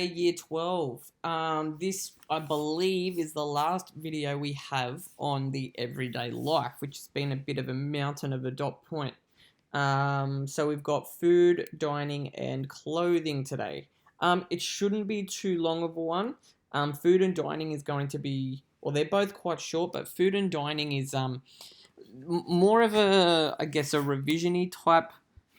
Year 12. This, I believe, is the last video we have on the everyday life, which has been a bit of a mountain of a dot point. So we've got food, dining, and clothing today. It shouldn't be too long of a one. Food and dining is going to be, well, they're both quite short, but food and dining is more of a, I guess, a revisiony type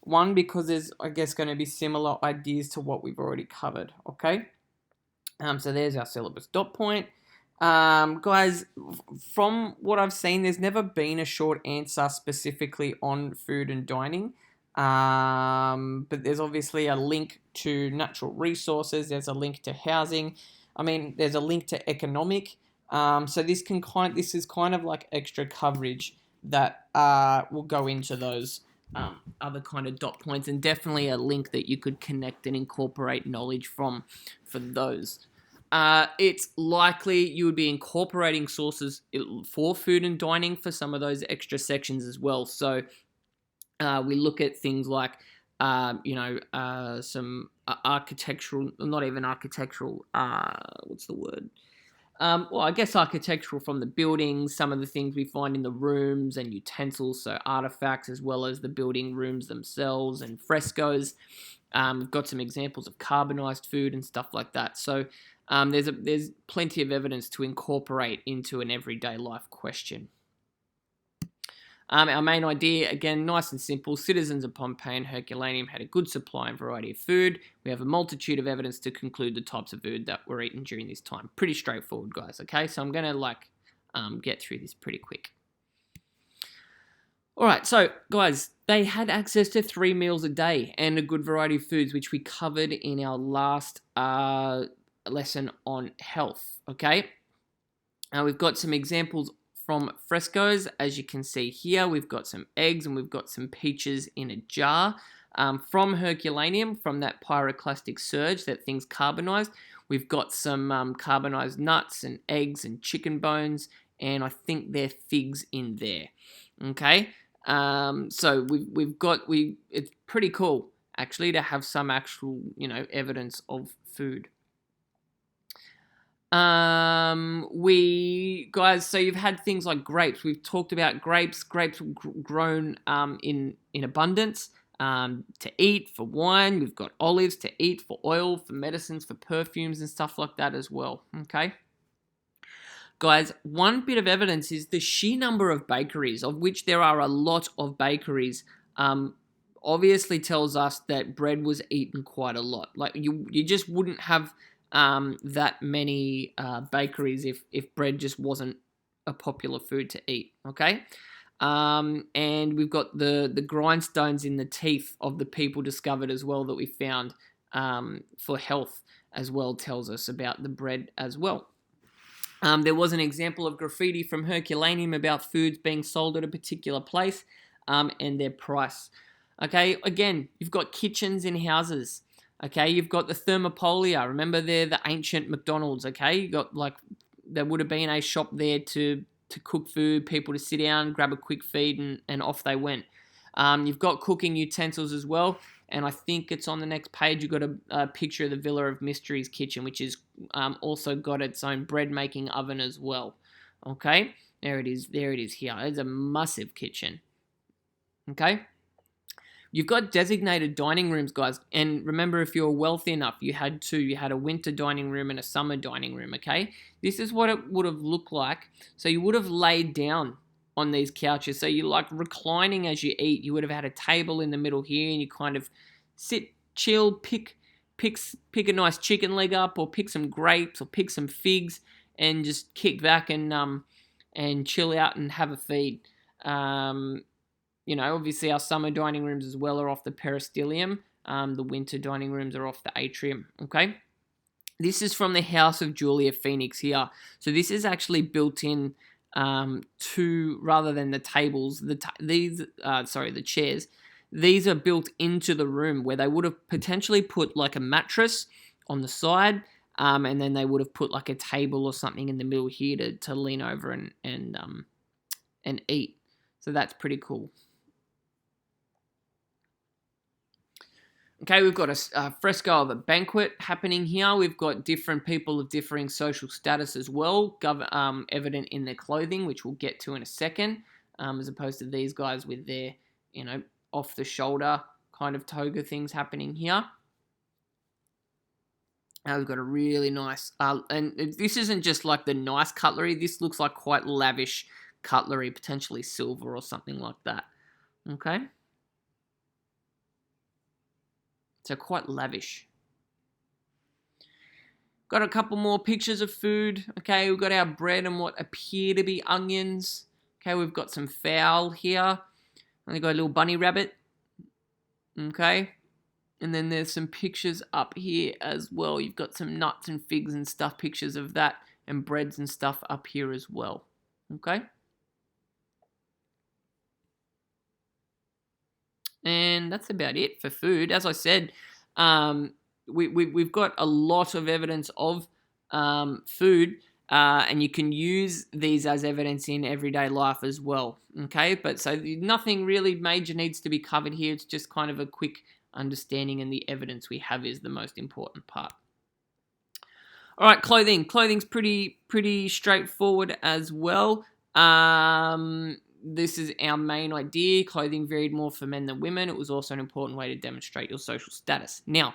one because there's, I guess, going to be similar ideas to what we've already covered. Okay. So there's our syllabus dot point. Guys, from what I've seen, there's never been a short answer specifically on food and dining. But there's obviously a link to natural resources. There's a link to housing. I mean, there's a link to economic. So this is kind of like extra coverage that will go into those other kind of dot points, and definitely a link that you could connect and incorporate knowledge from for those. It's likely you would be incorporating sources for food and dining for some of those extra sections as well. So we look at things like, some architectural, not even architectural, what's the word? Well, I guess architectural from the buildings, some of the things we find in the rooms and utensils, so artifacts as well as the building rooms themselves and frescoes. We've got some examples of carbonized food and stuff like that. So there's plenty of evidence to incorporate into an everyday life question. Our main idea, again, nice and simple. Citizens of Pompeii and Herculaneum had a good supply and variety of food. We have a multitude of evidence to conclude the types of food that were eaten during this time. Pretty straightforward, guys, okay? So I'm going to get through this pretty quick. All right, so, guys, they had access to 3 meals a day and a good variety of foods, which we covered in our last lesson on health, okay? We've got some examples from frescoes. As you can see here, we've got some eggs and we've got some peaches in a jar. From Herculaneum, from that pyroclastic surge that things carbonized, we've got some carbonized nuts and eggs and chicken bones, and I think they're figs in there. Okay, so it's pretty cool actually to have some actual evidence of food. So you've had things like grapes. We've talked about grapes. Grapes were grown in abundance to eat for wine. We've got olives to eat for oil, for medicines, for perfumes and stuff like that as well. Okay. Guys, one bit of evidence is the sheer number of bakeries, of which there are a lot of bakeries, obviously tells us that bread was eaten quite a lot. Like you just wouldn't have that many bakeries if bread just wasn't a popular food to eat, okay? And we've got the grindstones in the teeth of the people discovered as well that we found for health as well, tells us about the bread as well. There was an example of graffiti from Herculaneum about foods being sold at a particular place and their price. Okay, again, you've got kitchens in houses. Okay, you've got the thermopolia. Remember, they're the ancient McDonald's. Okay, you got there would have been a shop there to cook food, people to sit down, grab a quick feed, and off they went. You've got cooking utensils as well, and I think it's on the next page. You've got a picture of the Villa of Mysteries kitchen, which is also got its own bread making oven as well. Okay, there it is. There it is here. It's a massive kitchen. Okay. You've got designated dining rooms, guys. And remember, if you're wealthy enough, you had two. You had a winter dining room and a summer dining room, okay? This is what it would have looked like. So you would have laid down on these couches. So you're like reclining as you eat. You would have had a table in the middle here, and you kind of sit, chill, pick a nice chicken leg up, or pick some grapes, or pick some figs, and just kick back and chill out and have a feed. Obviously our summer dining rooms as well are off the peristylium. The winter dining rooms are off the atrium, okay? This is from the house of Julia Phoenix here. So this is actually built in to, rather than the tables, the chairs. These are built into the room where they would have potentially put like a mattress on the side, and then they would have put like a table or something in the middle here to lean over and eat. So that's pretty cool. Okay, we've got a fresco of a banquet happening here. We've got different people of differing social status as well, evident in their clothing, which we'll get to in a second, as opposed to these guys with their, off-the-shoulder kind of toga things happening here. We've got a really nice, and this isn't just like the nice cutlery. This looks like quite lavish cutlery, potentially silver or something like that. Okay. So quite lavish. Got a couple more pictures of food. Okay, we've got our bread and what appear to be onions. Okay, we've got some fowl here. And we've got a little bunny rabbit. Okay. And then there's some pictures up here as well. You've got some nuts and figs and stuff, pictures of that, and breads and stuff up here as well. Okay. And that's about it for food. As I said, we've got a lot of evidence of food, and you can use these as evidence in everyday life as well. Okay, but so nothing really major needs to be covered here. It's just kind of a quick understanding, and the evidence we have is the most important part. All right, clothing. Clothing's pretty straightforward as well. This is our main idea. Clothing varied more for men than women. It was also an important way to demonstrate your social status. Now,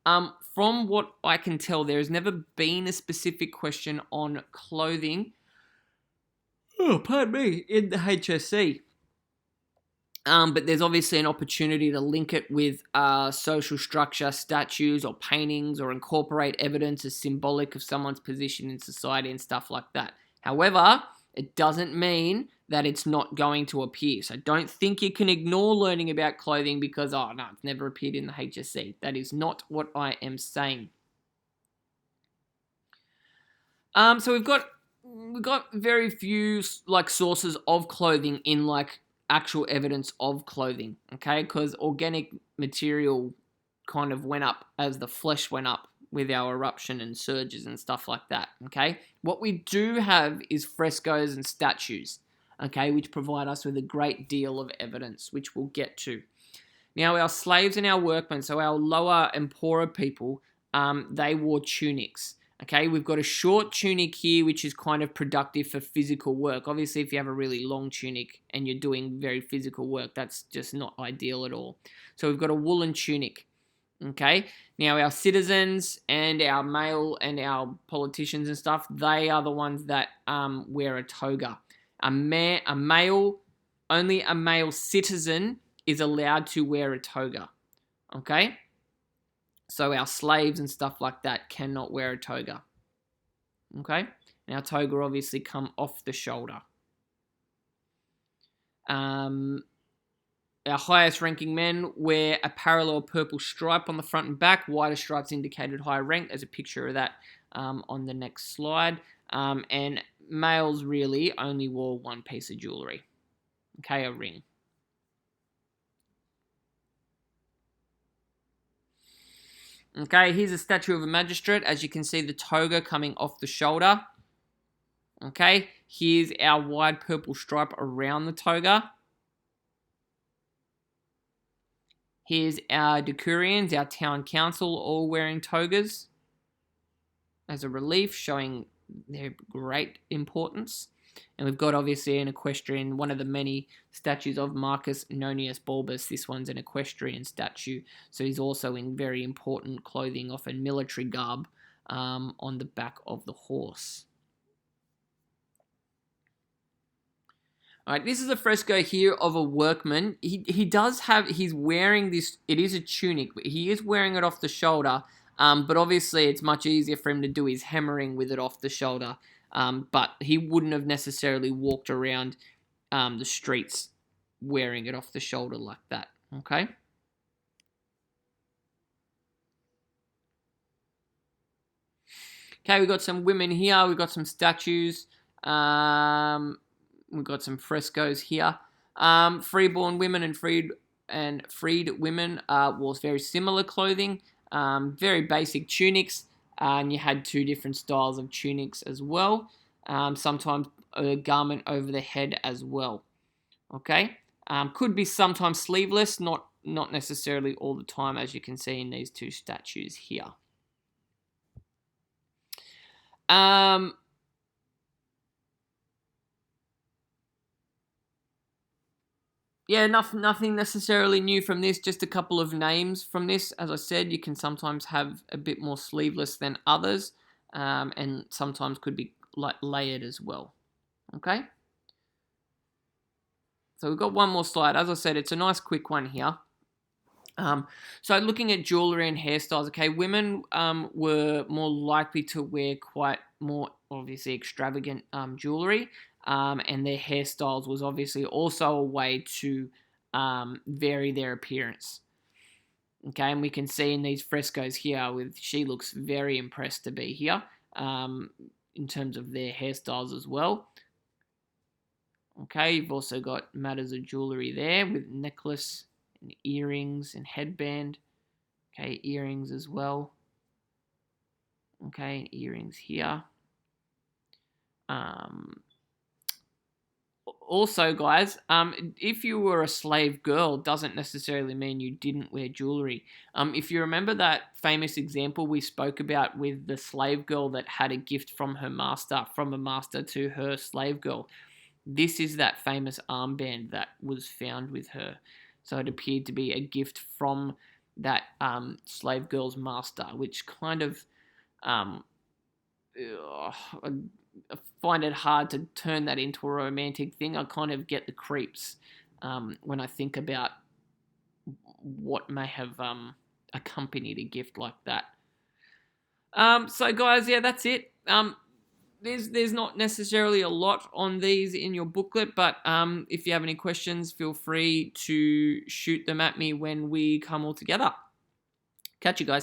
from what I can tell, there has never been a specific question on clothing, in the HSC. But there's obviously an opportunity to link it with social structure, statues, or paintings, or incorporate evidence as symbolic of someone's position in society and stuff like that. However, it doesn't mean that it's not going to appear. So don't think you can ignore learning about clothing because, oh no, it's never appeared in the HSC. That is not what I am saying. So we've got very few like sources of clothing in like actual evidence of clothing, okay? Because organic material kind of went up as the flesh went up with our eruption and surges and stuff like that, okay? What we do have is frescoes and statues, okay, which provide us with a great deal of evidence, which we'll get to. Now, our slaves and our workmen, so our lower and poorer people, they wore tunics. Okay, we've got a short tunic here, which is kind of productive for physical work. Obviously, if you have a really long tunic and you're doing very physical work, that's just not ideal at all. So we've got a woolen tunic. Okay, now our citizens and our male and our politicians and stuff, they are the ones that wear a toga. Only a male citizen is allowed to wear a toga. Okay? So our slaves and stuff like that cannot wear a toga. Okay? And our toga obviously come off the shoulder. Our highest ranking men wear a parallel purple stripe on the front and back. Wider stripes indicated higher rank. There's a picture of that on the next slide. And males really only wore one piece of jewellery. Okay, a ring. Okay, here's a statue of a magistrate. As you can see, the toga coming off the shoulder. Okay, here's our wide purple stripe around the toga. Here's our decurions, our town council, all wearing togas as a relief, showing their great importance. And we've got obviously an equestrian, one of the many statues of Marcus Nonius Bulbus. This one's an equestrian statue, so he's also in very important clothing, often military garb, on the back of the horse. All right, this is a fresco here of a workman. He's wearing this, it is a tunic, but he is wearing it off the shoulder, but obviously it's much easier for him to do his hammering with it off the shoulder, but he wouldn't have necessarily walked around the streets wearing it off the shoulder like that, okay? Okay, we've got some women here, we've got some statues, we've got some frescoes here. Freeborn women and freed women wore very similar clothing, very basic tunics, and you had two different styles of tunics as well. Sometimes a garment over the head as well. Okay, could be sometimes sleeveless, not not necessarily all the time, as you can see in these two statues here. Yeah, nothing necessarily new from this, just a couple of names from this. As I said, you can sometimes have a bit more sleeveless than others, and sometimes could be like layered as well. Okay? So we've got one more slide. As I said, it's a nice quick one here. So looking at jewelry and hairstyles, okay, women were more likely to wear quite more obviously extravagant jewelry, and their hairstyles was obviously also a way to vary their appearance. Okay, and we can see in these frescoes here, she looks very impressed to be here in terms of their hairstyles as well. Okay, you've also got matters of jewelry there with necklace and earrings and headband. Okay, earrings as well. Okay, earrings here. Also, guys, if you were a slave girl, doesn't necessarily mean you didn't wear jewelry. If you remember that famous example we spoke about with the slave girl that had a gift from her master, from a master to her slave girl, this is that famous armband that was found with her. So it appeared to be a gift from that slave girl's master, which kind of I find it hard to turn that into a romantic thing. I kind of get the creeps when I think about what may have accompanied a gift like that. So guys, yeah, that's it. There's not necessarily a lot on these in your booklet, but if you have any questions, feel free to shoot them at me when we come all together. Catch you guys.